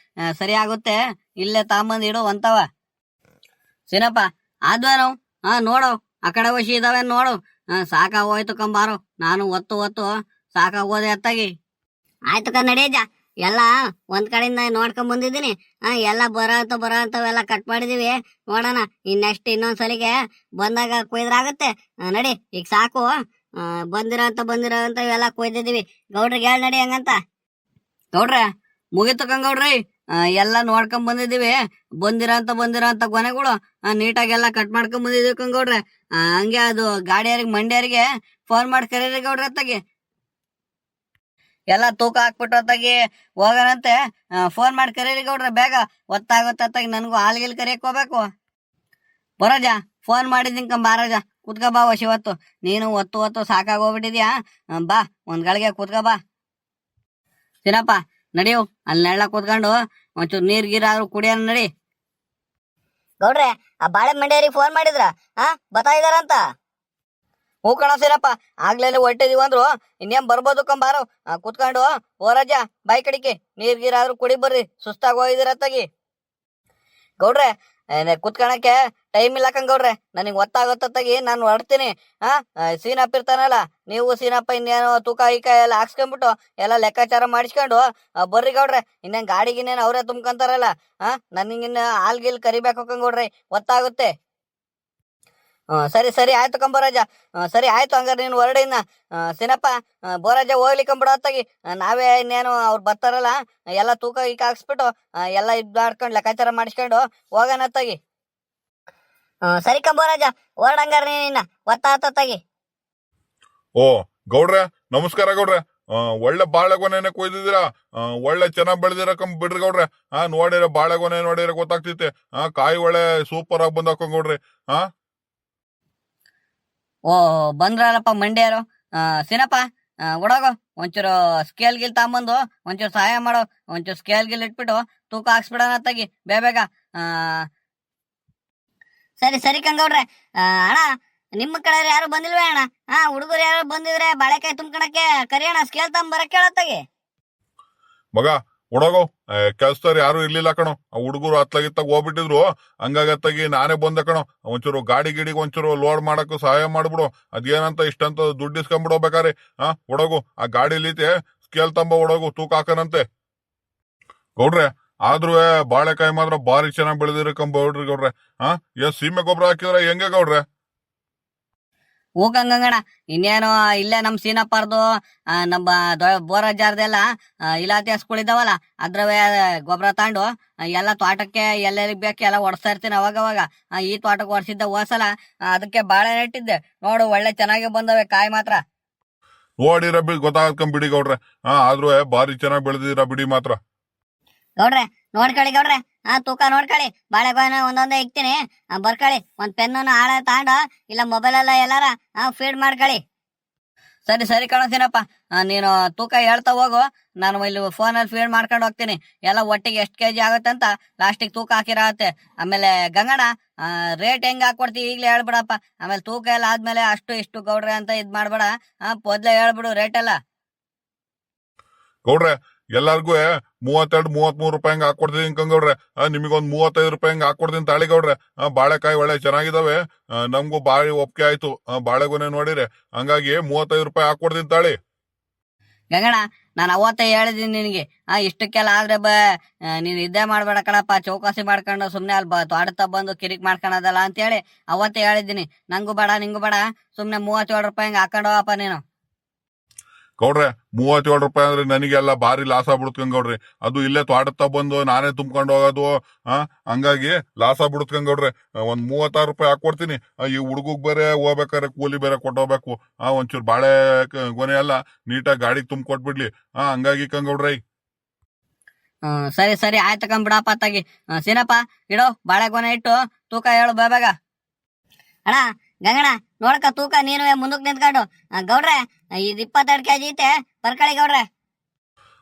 ಸರಿ ಆಗುತ್ತೆ. ಇಲ್ಲೇ ತಾಂಬಂದ್ ಇಡು ಅಂತವ. ಸೀನಪ್ಪ, ಆದ್ವೇನು? ನೋಡು, ಆ ಕಡೆ ವಶಿ ಇದಾವೆ ನೋಡು. ಸಾಕಾಗೋಯ್ತು ಕಂಬಾರು, ನಾನು ಒತ್ತು ಸಾಕಾಗೋದೆ ಅತ್ತಾಗಿ. ಆಯ್ತು ನಡಿಯಜ್ಜ, ಎಲ್ಲ ಒಂದ್ ಕಡೆಯಿಂದ ನೋಡ್ಕೊಂಡ್ ಬಂದಿದ್ದೀನಿ. ಎಲ್ಲ ಬರೋ ಅಂತವೆಲ್ಲ ಕಟ್ ಮಾಡಿದೀವಿ. ನೋಡೋಣ ನೆಕ್ಸ್ಟ್ ಇನ್ನೊಂದ್ಸಲಿಗೆ ಬಂದಾಗ ಕೊಯ್ದ್ರಾಗತ್ತೆ. ನಡಿ ಈಗ ಸಾಕು. ಬಂದಿರೋ ಅಂತ ಇವೆಲ್ಲ ಕೊಯ್ದಿದೀವಿ. ಗೌಡ್ರಿಗೆ ಹೇಳ್ ನಡಿ ಹಂಗಂತ. ಗೌಡ್ರೆ ಮುಗಿತು ಕಂಗೌಡ್ರಿ. ಎಲ್ಲ ನೋಡ್ಕೊಂಡ್ ಬಂದಿದೀವಿ. ಬಂದಿರೋ ಅಂತ ಗೊನೆಗಳು ನೀಟಾಗಿ ಎಲ್ಲ ಕಟ್ ಮಾಡ್ಕೊಂಡ್ ಬಂದಿದೀವಿ ಕಂಗೌಡ್ರೆ. ಹಂಗೆ ಅದು ಗಾಡಿಯರಿಗೆ ಮಂಡ್ಯರಿಗೆ ಫೋನ್ ಮಾಡಿ ಕರೀರಿ ಗೌಡ್ರೆ ಅತ್ತಾಗಿ. ಎಲ್ಲ ತೂಕ ಹಾಕ್ಬಿಟ್ಟು ಅತ್ತಾಗಿ ಹೋಗೋಣಂತೆ. ಫೋನ್ ಮಾಡಿ ಕರೀರಿ ಗೌಡ್ರೆ ಬೇಗ. ಒತ್ತಾಗುತ್ತೆ ಅತ್ತಾಗಿ ನನಗೂ ಹಾಲ್ಗಿಲ್ ಕರಿಯಕ್ ಹೋಗ್ಬೇಕು. ಬರೋಜ ಫೋನ್ ಮಾಡಿದ್ದೀನಿ ಬಾರೋಜ. ಕುತ್ಕ ಬಾ ಇವತ್ತು. ನೀನು ಒತ್ತು ಸಾಕಾಗೋಗ್ಬಿಟ್ಟಿದ್ಯಾ. ಬಾ ಒಂದ್ ಗಳಿಗೆ ಕುತ್ಕ ಬಾ. ತಿನ್ನಪ್ಪ ನಡಿಯು. ಅಲ್ಲಿ ನೆಳ್ಳ ಕೂತ್ಕೊಂಡು ಒಂಚೂರು ನೀರ್ ಗೀರಾದ್ರು ಕುಡಿಯೋಣ ನಡಿ. ಗೌಡ್ರೆ ಆ ಬಾಳೆ ಮಂಡ್ಯರಿಗೆ ಫೋನ್ ಮಾಡಿದ್ರ ಬರ್ತಾ ಇದಾರಂತ? ಹೂ ಕಣ ಸೀನಪ್ಪ, ಆಗ್ಲೇನೆ ಹೊಟ್ಟಿದೀವಿ ಅಂದ್ರು. ಇನ್ನೇನ್ ಬರ್ಬೋದು ಕಂಬಾರು. ಕುತ್ಕೊಂಡು ಓರಜ್ಜ ಬಾಯಿ ಕಡಿಕೆ ನೀರ್ ಗೀರಾದ್ರು ಕುಡಿ ಬರ್ರಿ. ಸುಸ್ತಾಗಿ ಹೋಗಿದಿರ ಅತ್ತಾಗಿ. ಗೌಡ್ರೆ ಕುತ್ಕೊಳಕ್ಕೆ ಟೈಮ್ ಇಲ್ಲ ಕಂಗೌಡ್ರೆ. ನನಗ್ ಒತ್ತಾಗತ್ತಾಗಿ ನಾನು ಹೊರಡ್ತೀನಿ. ಸೀನಪ್ಪ ಇರ್ತಾನಲ್ಲ, ನೀವು ಸೀನಪ್ಪ ಇನ್ನೇನು ತೂಕ ಈಕ ಎಲ್ಲ ಹಾಕ್ಸ್ಕೊಂಡ್ಬಿಟ್ಟು ಎಲ್ಲ ಲೆಕ್ಕಾಚಾರ ಮಾಡಿಸ್ಕೊಂಡು ಬರ್ರಿ ಗೌಡ್ರೆ. ಇನ್ನೇನ್ ಗಾಡಿಗಿನ್ನೇನು ಅವರೇ ತುಂಬ್ಕೊಂತಾರಲ್ಲ. ನನಗಿನ್ನ ಹಾಲ್ಗಿಲ್ ಕರಿಬೇಕು ಕಂಗೌಡ್ರೆ, ಒತ್ತಾಗುತ್ತೆ. ಸರಿ ಆಯ್ತು ಕಂಬರಾಜ. ಸರಿ ಆಯ್ತು ಹಂಗಾರೆ ನೀನು ಹೊರಡಿನ. ಸೀನಪ್ಪ ಬೋರಾಜ ಹೋಗ್ಲಿ ಕಂಬಿಡ ಅತ್ತಾಗಿ. ನಾವೇ ಇನ್ನೇನು ಅವ್ರು ಬರ್ತಾರಲ್ಲ ಎಲ್ಲ ತೂಕ ಈಕ ಹಾಕ್ಸ್ಬಿಟ್ಟು ಎಲ್ಲ ಇದ್ ಮಾಡ್ಕೊಂಡು ಲೆಕ್ಕಾಚಾರ ಮಾಡಿಸ್ಕೊಂಡು ಹೋಗೋಣ ಅತ್ತಾಗಿ. ಸರಿ ಕಂಬೋರಾಜ ಹೊರಡಂಗಾರ ನೀನ ಒತ್ತಾಗಿ. ಓ ಗೌಡ್ರೆ ನಮಸ್ಕಾರ ಗೌಡ್ರೆ. ಒಳ್ಳೆ ಬಾಳೆಗೊನೆನೆ ಕೊಯ್ದಿದ್ದೀರಾ. ಒಳ್ಳೆ ಚೆನ್ನಾಗ್ ಬೆಳೆದಿರ ಬಿಡ್ರಿ ಗೌಡ್ರೆ. ನೋಡಿರ ಬಾಳೆಗೊನೆ ನೋಡಿರ ಗೊತ್ತಾಗ್ತೈತೆ. ಕಾಯಿ ಒಳ್ಳೆ ಸೂಪರ್ ಆಗಿ ಬಂದಾಕೊಂಡ್ ಗೌಡ್ರಿ. ಓ ಬಂದ್ರಲ್ಲಪ್ಪ ಮಂಡ್ಯರು. ಸೀನಪ್ಪ ಒಡಗು ಒಂಚೂರು ಸ್ಕೇಲ್ ಗಿಲ್ ತಗೊಂಬಂದು ಒಂಚೂರು ಸಹಾಯ ಮಾಡೋ. ಒಂಚೂರು ಸ್ಕೇಲ್ ಗಿಲ್ ಇಟ್ಬಿಟ್ಟು ತೂಕ ಹಾಕ್ಸ್ಬಿಡೋಣ ಅತ್ತಾಗಿ ಬೇಗ. ಸರಿ ಕಂಗೌಡ್ರೆ. ಅಣ್ಣ ನಿಮ್ಮ ಕಡೆ ಯಾರು ಬಂದಿಲ್ವೇ ಅಣ್ಣ? ಹುಡುಗರು ಯಾರು ಬಂದಿದ್ರೆ ಬಾಳೆಕಾಯಿ ತುಂಬ್ಕೊಳಕ್ಕೆ ಕರಿಯೋಣ. ಸ್ಕೇಲ್ ತಗೊಂಬರಕ್ಕೆ ಹೇಳತ್ತಾಗಿ. ಮಗ ಹುಡುಗೋ ಕೆಲ್ಸದವ್ರು ಯಾರು ಇರ್ಲಿಲ್ಲ ಕಣೋ. ಆ ಹುಡುಗರು ಅತ್ಲಾಗಿತ್ತಾಗ ಹೋಗ್ಬಿಟ್ಟಿದ್ರು. ಹಂಗಾಗತ್ತಾಗಿ ನಾನೇ ಬಂದೆ ಕಣೋ. ಒಂಚೂರು ಗಾಡಿಗೆ ಒಂಚೂರು ಲೋಡ್ ಮಾಡಕ್ ಸಹಾಯ ಮಾಡ್ಬಿಡು. ಅದೇನಂತ ಇಷ್ಟಂತ ದುಡ್ಡು ಇಸ್ಕೊಂಡ್ಬಿಡೋ ಬೇಕಾರೆ. ಹುಡುಗು ಆ ಗಾಡಿಲೈತೆ ಸ್ಕೇಲ್ ತಂಬ ಹುಡುಗು ತೂಕ ಹಾಕನಂತೆ. ಗೌಡ್ರೆ ಆದ್ರೂ ಬಾಳೆಕಾಯಿ ಮಾತ್ರ ಭಾರಿ ಚೆನ್ನಾಗ್ ಬೆಳೆದಿರ ಕಂಬೌಡ್ರಿ ಗೌಡ್ರೆ. ಸೀಮೆ ಗೊಬ್ಬರ ಹಾಕಿದ್ರ ಹೆಂಗೆ ಗೌಡ್ರೆ? ಹೂ ಗಂಗಣ್ಣ, ಇನ್ನೇನು ಇಲ್ಲೇ ನಮ್ ಸೀನಪ್ಪಾರ್ದು ನಮ್ಮ ಬೋರಜ್ಜಾರ್ದೆಲ್ಲ ಇಲಾತಿ ಹಸ್ಗಳಿದಾವಲ್ಲ, ಅದ್ರವೇ ಗೊಬ್ಬರ ತಗೊಂಡು ಎಲ್ಲ ತೋಟಕ್ಕೆ ಎಲ್ಲೆಲ್ಲಿಗ್ ಬೇಕು ಎಲ್ಲ ಹೊಡ್ಸ್ತಾ ಇರ್ತೀನಿ ಅವಾಗ. ಈ ತೋಟಕ್ಕೆ ಹೊಡ್ಸಿದ್ದ ಹೋಸಲ ಅದಕ್ಕೆ ಬಾಳೆ ನೆಟ್ಟಿದ್ದೆ ನೋಡು. ಒಳ್ಳೆ ಚೆನ್ನಾಗಿ ಬಂದವೆ ಕಾಯಿ ಮಾತ್ರ. ನೋಡಿರ ಗೊತ್ತಾಗ್ಕೊಂಡ್ ಬಿಡಿ ಗೌಡ್ರೆ. ಆದ್ರೂ ಭಾರಿ ಚೆನ್ನಾಗ್ ಬೆಳೆದಿರ ಬಿಡಿ ಮಾತ್ರ. ಗೌಡ್ರೆ ನೋಡ್ಕೊಳ್ಳಿ ಗೌಡ್ರೆ. ತೂಕ ನೋಡ್ಕೊಳ್ಳಿ. ಬಾಳೆಗೊನೆ ಒಂದೊಂದೇ ಇಕ್ತೀನಿ. ಬರ್ಕೊಳ್ಳಿ. ಒಂದ್ ಪೆನ್ನು ಹಾಳೆ ತಗೊಂಡು ಇಲ್ಲ ಮೊಬೈಲ್ ಎಲ್ಲ ಎಲ್ಲಾರ ಫೀಡ್ ಮಾಡ್ಕೊಳ್ಳಿ. ಸರಿ ಕಣಸೀನಪ್ಪ, ನೀನು ತೂಕ ಹೇಳ್ತಾ ಹೋಗು. ನಾನು ಇಲ್ಲಿ ಫೋನಲ್ಲಿ ಫೀಡ್ ಮಾಡ್ಕೊಂಡು ಹೋಗ್ತೀನಿ. ಎಲ್ಲ ಒಟ್ಟಿಗೆ ಎಷ್ಟು ಕೆಜಿ ಆಗುತ್ತೆ ಅಂತ ಲಾಸ್ಟಿಗೆ ತೂಕ ಹಾಕಿರತ್ತೆ. ಆಮೇಲೆ ಗಂಗಣ್ಣ ರೇಟ್ ಹೆಂಗ್ ಹಾಕೊಡ್ತಿ ಈಗ್ಲೇ ಹೇಳ್ಬಿಡಪ್ಪ. ಆಮೇಲೆ ತೂಕ ಎಲ್ಲ ಆದ್ಮೇಲೆ ಅಷ್ಟು ಇಷ್ಟು ಗೌಡ್ರೆ ಅಂತ ಇದ್ ಮಾಡ್ಬೇಡ. ಮೊದ್ಲೇ ಹೇಳ್ಬಿಡು ರೇಟ್ ಎಲ್ಲ. ಗೌಡ್ರೆ ಎಲ್ಲಾರ್ಗು 32-33 ರೂಪಾಯಿ ಹಂಗ ಹಾಕೊಡ್ತೀನಿ ಕಂಗೌಡ್ರೆ. ನಿಮಗೊಂದ್ 35 ರೂಪಾಯಿ ಹಂಗ ಹಾಕೊಡ್ತೀನಿ ತಾಳಿ ಗೌಡ್ರೆ. ಬಾಳೆಕಾಯಿ ಒಳ್ಳೆ ಚೆನ್ನಾಗಿದಾವೆ. ನಮ್ಗೂ ಬಾಳಿ ಒಪ್ಪಿಗೆ ಆಯ್ತು ಬಾಳೆಗೊನೆ ನೋಡಿರೆ. ಹಂಗಾಗಿ 35 ರೂಪಾಯಿ ಹಾಕೊಡ್ತೀನಿ ತಾಳಿ. ಗಂಗಣ್ಣ ನಾನು ಅವತ್ತೇ ಹೇಳಿದೀನಿ ನಿನಗೆ, ಇಷ್ಟಕ್ಕೆಲ್ಲ ಆದ್ರೆ ನೀನ್ ಇದ್ದೇ ಮಾಡ್ಬೇಡ ಕಣಪ್ಪ. ಚೌಕಾಸಿ ಮಾಡ್ಕೊಂಡು ಸುಮ್ನೆ ಅಲ್ಲಿ ತೋಟದ ಬಂದು ಕಿರಿಕ್ ಮಾಡ್ಕೊಳದಲ್ಲ ಅಂತ ಹೇಳಿ ಅವತ್ತೇ ಹೇಳಿದ್ದೀನಿ. ನಂಗೂ ಬೇಡ ನಿಂಗೂ ಬೇಡ, ಸುಮ್ನೆ 37 ರೂಪಾಯಿ ಹಂಗ ಹಾಕೊಂಡು ಹೋಗಪ್ಪ ನೀನು. ಗೌಡ್ರೆ 37 ರೂಪಾಯಿ ಅಂದ್ರೆ ನನಗೆಲ್ಲ ಭಾರಿ ಲಾಸ್ ಆಗ್ಬಿಡ್ತ್ಕಂಗ್ ಗೌಡ್ರಿ. ಅದು ಇಲ್ಲೇ ತೋಟದ ಬಂದು ನಾನೇ ತುಂಬ್ಕೊಂಡು ಹೋಗೋದು. ಹಂಗಾಗಿ ಲಾಸ್ ಆಗ್ಬಿಡ್ತ್ಕಂಗ್ ಗೌಡ್ರೆ. ಒಂದ್ 36 ರೂಪಾಯಿ ಹಾಕೊಡ್ತೀನಿ. ಈ ಹುಡುಗಗ್ ಬೇರೆ ಹೋಗ್ಬೇಕಾರೆ ಕೂಲಿ ಬೇರೆ ಕೊಟ್ಟೋಗ್ಬೇಕು. ಒಂಚೂರು ಬಾಳೆ ಗೊನೆ ಎಲ್ಲ ನೀಟಾಗಿ ಗಾಡಿಗೆ ತುಂಬ್ಕೊಟ್ಬಿಡ್ಲಿ. ಹಂಗಾಗಿ ಕಂಗೌಡ್ರೈ. ಸರಿ ಆಯ್ತು ಕಂಬಿಡಪ್ಪ ಅತ್ತಾಗಿ. ಸೀನಪ್ಪ ಇಡೋ ಬಾಳೆಗೊನೆ ಇಟ್ಟು ತೂಕ ಹೇಳು ಬೇಗ. ಅಣ್ಣ ಗಂಗಣ್ಣ ನೋಡ್ಕ ತೂಕ ನೀನು ಮುಂದಕ್ಕೆ ನಿಂತ್ಕೊಂಡು. ಗೌಡ್ರೆ ಇದು 22 ಕೆಜಿ ಐತೆ, ಬರ್ಕಳಿ ಗೌಡ್ರೆ.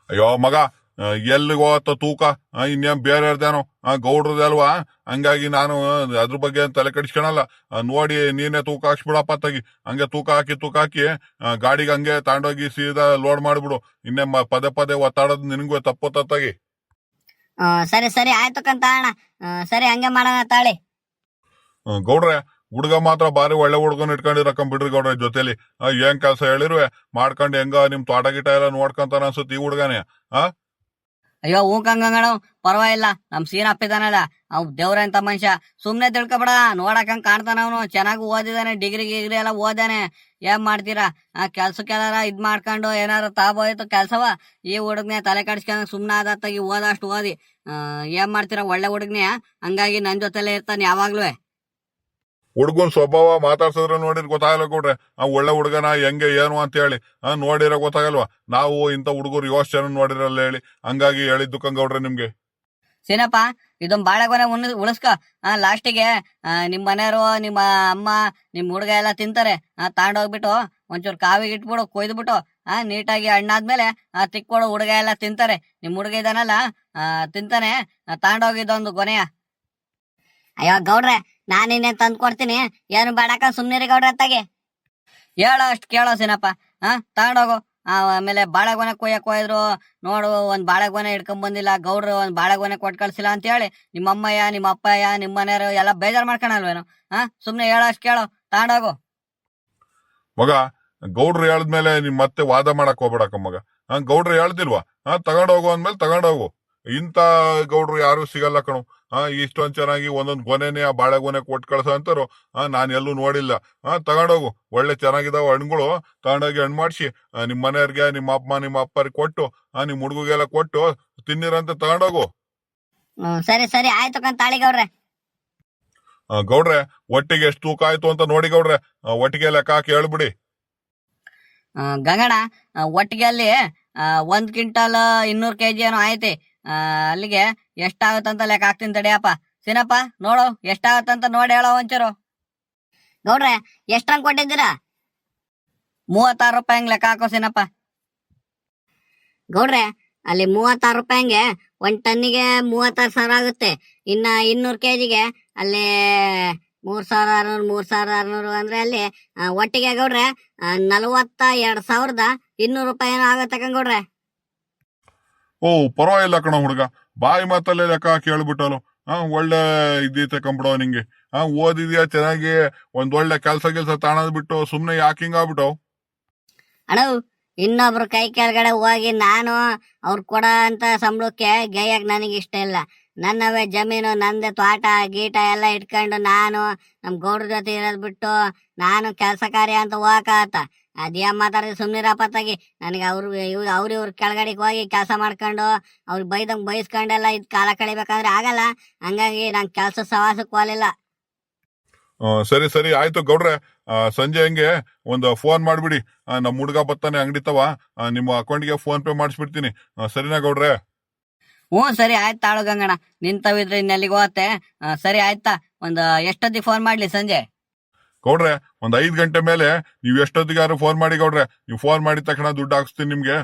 ಅಯ್ಯೋ ಮಗ ಎಲ್ಲಿಗೆ ಹೋಗತ್ತ ತೂಕ? ಇನ್ನೇನ್ ಬೇರೆಯವ್ರದೇನೋ ಗೌಡ್ರದ್ದು ಅಲ್ವಾ. ಹಂಗಾಗಿ ನಾನು ಅದ್ರ ಬಗ್ಗೆ ತಲೆ ಕೆಡಿಸ್ಕೊಳಲ್ಲ. ನೋಡಿ ನೀನೇ ತೂಕ ಹಾಕ್ಸ್ಬಿಡಪ್ಪ ಅತ್ತಾಗಿ. ಹಂಗೆ ತೂಕ ಹಾಕಿ ಗಾಡಿಗೆ ಹಂಗೆ ತಗೊಂಡೋಗಿ ಸೀದಾ ಲೋಡ್ ಮಾಡ್ಬಿಡು. ಇನ್ನೇ ಪದೇ ಒತ್ತಾಡೋದು ನಿನ್ಗೂ ತಪ್ಪತ್ತಾಗಿ. ಸರಿ ಆಯ್ತು ಕಂತ ಅಣ್ಣ. ಸರಿ ಹಂಗೆ ಮಾಡೋಣ ತಾಳಿ. ಗೌಡ್ರೆ ಹುಡುಗ ಮಾತ್ರ ಬಾರಿ ಒಳ್ಳೆ ಹುಡ್ಗನ್ ಇಟ್ಕೊಂಡಿರಕಂಡ್ ಬಿಡ್ರಿ ಗೌಡ್ರೆ. ಜೊತೆಲಿ ಏನ್ ಕೆಲ್ಸ ಹೇಳಿರುವೆ ಮಾಡ್ಕೊಂಡು ಹೆಂಗ ನಿಮ್ ತೋಟ ಗಿಟ ಎಲ್ಲ ನೋಡ್ಕೊಂತಾನ ಅನ್ಸುತ್ತೆ ಈ ಹುಡ್ಗನೇ. ಅಯ್ಯೋ ಹೂ ಕಂಗಣ ಪರವಾಗಿಲ್ಲ ನಮ್ ಸೀನಪ್ಪ ಇದಾನಲ್ಲ ಅವ್ ದೇವ್ರಂತ ಮನುಷ್ಯ ಸುಮ್ನೆ ತಿಳ್ಕೊಬೇಡ ನೋಡಕಂಗ್ ಕಾಣ್ತಾನ ಅವನು ಚೆನ್ನಾಗಿ ಓದಿದಾನೆ ಡಿಗ್ರಿ ಗಿಗ್ರಿ ಎಲ್ಲ ಓದಾನೆ ಏನ್ ಮಾಡ್ತೀರಾ ಆ ಕೆಲ್ಸಕ್ಕೆಲ್ಲಾರ ಇದ್ ಮಾಡ್ಕೊಂಡು ಏನಾರ ತಾಬೋಯ್ತು ಕೆಲ್ಸವ ಈ ಹುಡುಗ್ನೆ ತಲೆ ಕಡ್ಸ್ಕೊಂಡ್ ಸುಮ್ನೆ ಆದತ್ತಾಗಿ ಓದಷ್ಟು ಓದಿ ಏನ್ ಮಾಡ್ತೀರಾ ಒಳ್ಳೆ ಹುಡುಗ್ನೆ ಹಂಗಾಗಿ ನನ್ ಜೊತೆಲೆ ಇರ್ತಾನೆ ಯಾವಾಗ್ಲೂ. ಹುಡುಗನ್ ಸ್ವಭಾವ ಮಾತಾಡ್ಸಿದ್ರೆ ನೋಡಿರ್ ಗೊತ್ತಾಗಲ್ಲ ಗೌಡ್ರೆ ಆ ಒಳ್ಳೆ ಹುಡುಗನ ಹೆಂಗೆ ಏನು ಅಂತ ಹೇಳಿ ನೋಡಿರ ಗೊತ್ತಾಗಲ್ವಾ. ನಾವು ಇಂಥ ಹುಡುಗರು ಯೋಚನೆ ನೋಡಿರಲ್ಲ ಹೇಳಿ ಹಂಗಾಗಿ ಹೇಳಿದ್ದು ಕಂಗೌಡ್ರೆ ನಿಮ್ಗೆ. ಸೀನಪ್ಪ ಇದೊಂದ್ ಬಾಳೆಗೊನೆ ಉಳಿಸ್ಕೊ ಲಾಸ್ಟಿಗೆ ನಿಮ್ ಮನೆಯವರು ನಿಮ್ಮ ಅಮ್ಮ ನಿಮ್ ಹುಡುಗ ಎಲ್ಲ ತಿಂತಾರೆ ತಗೊಂಡೋಗ್ಬಿಟ್ಟು ಒಂಚೂರು ಕಾವಿಗೆ ಇಟ್ಬಿಡು ಕೊಯ್ದ್ಬಿಟ್ಟು ನೀಟಾಗಿ ಹಣ್ಣಾದ್ಮೇಲೆ ತಿಕ್ಕೊಡು ಹುಡುಗ ಎಲ್ಲ ತಿಂತಾರೆ. ನಿಮ್ ಹುಡುಗ ಇದಾನಲ್ಲ ತಿಂತಾನೆ ತಗೊಂಡೋಗಿದ್ದೊಂದು ಗೊನೆಯ. ಅಯ್ಯೋ ಗೌಡ್ರೆ ನಾನ್ ಇನ್ನೇನ್ ತಂದ್ ಕೊಡ್ತೀನಿ, ಏನು ಬೇಡಕ್ಕ ಸುಮ್ನಿರಿ ಗೌಡ್ರೆ ಅತ್ತಾಗೆ. ಹೇಳೋ ಅಷ್ಟ್ ಕೇಳೋ ಸೀನಪ್ಪ ತಗೊಂಡೋಗು. ಆಮೇಲೆ ಬಾಳೆಗೊನೆ ಕೊಯ್ದ್ರು ನೋಡು ಒಂದ್ ಬಾಳೆಗೊನೆ ಹಿಡ್ಕೊಂಡ್ ಬಂದಿಲ್ಲ ಗೌಡ್ರು ಒಂದ್ ಬಾಳೆಗೊನೆ ಕೊಟ್ ಕಳ್ಸಿಲ್ಲ ಅಂತ ಹೇಳಿ ನಿಮ್ಮ ಅಮ್ಮಯ್ಯ ನಿಮ್ಮ ಅಪ್ಪಯ್ಯ ನಿಮ್ಮ ಮನೆಯವರು ಎಲ್ಲ ಬೇಜಾರ್ ಮಾಡ್ಕೊಳಲ್ವೇನು. ಸುಮ್ನೆ ಹೇಳೋ ಅಷ್ಟ್ ಕೇಳೋ ತಗೊಂಡೋಗು. ಮಗ ಗೌಡ್ರು ಹೇಳಿದ್ಮೇಲೆ ನಿಮ್ ಮತ್ತೆ ವಾದ ಮಾಡಕ್ ಹೋಗ್ಬೇಡಕ್ಕ ಮಗ. ಗೌಡ್ರು ಹೇಳ್ತಿಲ್ವಾ ತಗೊಂಡೋಗು ಅಂದ್ಮೇಲೆ ತಗೊಂಡೋಗು. ಇಂಥ ಗೌಡ್ರು ಯಾರು ಸಿಗಲ್ಲ ಕಣು. ಇಷ್ಟೊಂದ್ ಚೆನ್ನಾಗಿ ಒಂದೊಂದ್ ಗೊನೆನೆ ಆ ಬಾಳೆಗೊನೆ ಕೊಟ್ ಕಳ್ಸ ಅಂತಾರು ನಾನ್ ಎಲ್ಲೂ ನೋಡಿಲ್ಲ. ತಗೊಂಡೋಗು ಒಳ್ಳೆ ಚೆನ್ನಾಗಿದಾವ ಹಣ್ಗಳು ತಗೊಂಡೋಗಿ ಹಣ್ಣು ಮಾಡ್ಸಿ ನಿಮ್ ಮನೆಯವ್ರಿಗೆ ನಿಮ್ಮ ಅಮ್ಮ ನಿಮ್ಮ ಅಪ್ಪರಿಗೆ ಕೊಟ್ಟು ನಿಮ್ ಹುಡುಗಿಗೆಲ್ಲ ಕೊಟ್ಟು ತಿನ್ನಿರಂತ ತಗೊಂಡೋಗು. ಸರಿ ಸರಿ ಆಯ್ತು ತಾಳಿ ಗೌಡ್ರೆ. ಗೌಡ್ರೆ ಒಟ್ಟಿಗೆ ಎಷ್ಟು ತೂಕ ಆಯ್ತು ಅಂತ ನೋಡಿ ಗೌಡ್ರೆ ಒಟ್ಟಿಗೆ ಲೆಕ್ಕ ಹಾಕಿ ಹೇಳ್ಬಿಡಿ. ಗಂಗಣ್ಣ ಒಟ್ಟಿಗೆ ಅಲ್ಲಿ 1 ಕ್ವಿಂಟಲ್ 200 kg ಏನೋ ಐತಿ. ಅಲ್ಲಿಗೆ ಎಷ್ಟಾಗತ್ತಂತ ಲೆಕ್ಕ ಹಾಕ್ತೀನಿ ತಡಿಯಪ್ಪ. ಸೀನಪ್ಪ ನೋಡು ಎಷ್ಟಾಗತ್ತಂತ ನೋಡಿ ಹೇಳೋ ಒಂಚೂರು. ಗೌಡ್ರೆ ಎಷ್ಟ್ರಂಗ್ ಕೊಟ್ಟಿದ್ದೀರಾ? 36 ರೂಪಾಯಿ ಹಂಗ್ ಲೆಕ್ಕ ಹಾಕೋ ಸೀನಪ್ಪ. ಗೌಡ್ರೆ ಅಲ್ಲಿ 36 ರೂಪಾಯಿಗೆ 1 ಟನ್ನಿಗೆ 36,000 ಆಗುತ್ತೆ. ಇನ್ನ 200 kgಗೆ ಅಲ್ಲಿ 3,600 ಅಂದ್ರೆ ಅಲ್ಲಿ ಒಟ್ಟಿಗೆ ಗೌಡ್ರೆ 42,200 ರೂಪಾಯಿ ಏನೋ ಆಗತ್ತೆ ಗೌಡ್ರೆ. ಓ ಪರವಾಗಿಲ್ಲ ಕಣ ಹುಡುಗ, ಬಾಯಿ ಮಾತಲ್ಲೇ ಲೆಕ್ಕ ಹಾಕಿ ಹೇಳ್ಬಿಟ್ಟಲು. ಒಳ್ಳೆ ಇದೈತೆ ಕಂಬಿಡೋ ನಿಂಗೆ. ಓದಿದ್ಯಾ ಚೆನ್ನಾಗಿ, ಒಂದ್ ಒಳ್ಳೆ ಕೆಲ್ಸ ತಾಣದ್ ಬಿಟ್ಟು ಸುಮ್ನೆ ಯಾಕೆ ಹಿಂಗಾಗ್ಬಿಟ್ಟು. ಅಣ್ಣ ಇನ್ನೊಬ್ರು ಕೈ ಕೆಳಗಡೆ ಹೋಗಿ ನಾನು ಅವ್ರು ಕೊಡ ಅಂತ ಸಂಬಳಕ್ಕೆ ಗೈಯಕ್ ನನಗೆ ಇಷ್ಟ ಇಲ್ಲ. ನನ್ನವೇ ಜಮೀನು ನಂದೇ ತೋಟ ಗೀಟ ಎಲ್ಲ ಇಟ್ಕೊಂಡು ನಾನು ನಮ್ ಗೌಡ್ರ ಜೊತೆ ಇರೋದ್ ಬಿಟ್ಟು ನಾನು ಕೆಲಸ ಕಾರ್ಯ ಅಂತ ಹೋಗತ್ತ ಅದೇನ್ ಮಾತಾಡಿದ್ರೆ ಸುಮ್ನಿರಪ್ಪ ತಾಗಿ. ನನಗೆ ಅವ್ರ ಕೆಳಗಡೆಗೆ ಹೋಗಿ ಕೆಲಸ ಮಾಡ್ಕೊಂಡು ಅವ್ರಿಗೆ ಬೈದಂಗ್ ಬೈಸ್ಕೊಂಡೆಲ್ಲ ಇದ್ ಕಾಲ ಕಳಿಬೇಕಂದ್ರೆ ಆಗಲ್ಲ. ಹಂಗಾಗಿ ನಂಗೆ ಕೆಲ್ಸ ಸವಾಸಕ್ಕೆ ಹೋಗಲಿಲ್ಲ. ಸರಿ ಸರಿ ಆಯ್ತು ಗೌಡ್ರೆ. ಸಂಜೆ ಹಂಗೆ ಒಂದು ಫೋನ್ ಮಾಡ್ಬಿಡಿ. ನಮ್ ಹುಡುಗ ಬರ್ತಾನೆ ಅಂಗಡಿ ತವ, ನಿಮ್ಮ ಅಕೌಂಟ್ಗೆ ಫೋನ್ ಪೇ ಮಾಡಿಸ್ಬಿಡ್ತೀನಿ. ಸರಿನಾ ಗೌಡ್ರೆ? ಹ್ಞೂ ಸರಿ ಆಯ್ತು ತಾಳು ಗಂಗಣ್ಣ, ನಿಂತವಿದ್ರೆ ಇನ್ನೆಲ್ಲಿಗೆ ಹೋಗತ್ತೆ. ಸರಿ ಆಯ್ತಾ, ಒಂದು ಎಷ್ಟೊತ್ತಿಗೆ ಫೋನ್ ಮಾಡ್ಲಿ ಸಂಜೆ? ಗೌಡ್ರೆ ಒಂದ್ 5 ಗಂಟೆ ಮೇಲೆ ನೀವ್ ಎಷ್ಟೊತ್ತಿಗಾರು ಫೋನ್ ಮಾಡಿ ಗೌಡ್ರೆ. ನೀವು ಫೋನ್ ಮಾಡಿದ ತಕ್ಷಣ ದುಡ್ಡು ಹಾಕ್ಸ್ತೀನಿ ನಿಮ್ಗೆ.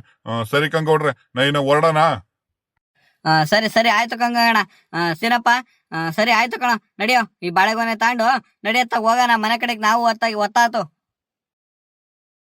ಸರಿ ಕಂಗೌಡ್ರೆ ನಾ ಇನ್ನ ಹೊರಡೋಣ. ಸರಿ ಸರಿ ಆಯ್ತು ಕಂಗಣ್ಣ. ಸೀನಪ್ಪ ಸರಿ ಆಯ್ತು ಕಣ, ನಡಿಯೋ ಈ ಬಾಳೆಗೊನೆ ತಾಂಡು ನಡಿಯತ್ತ ಹೋಗೋಣ ಮನೆ ಕಡೆಗೆ ನಾವು ಒತ್ತಾತು.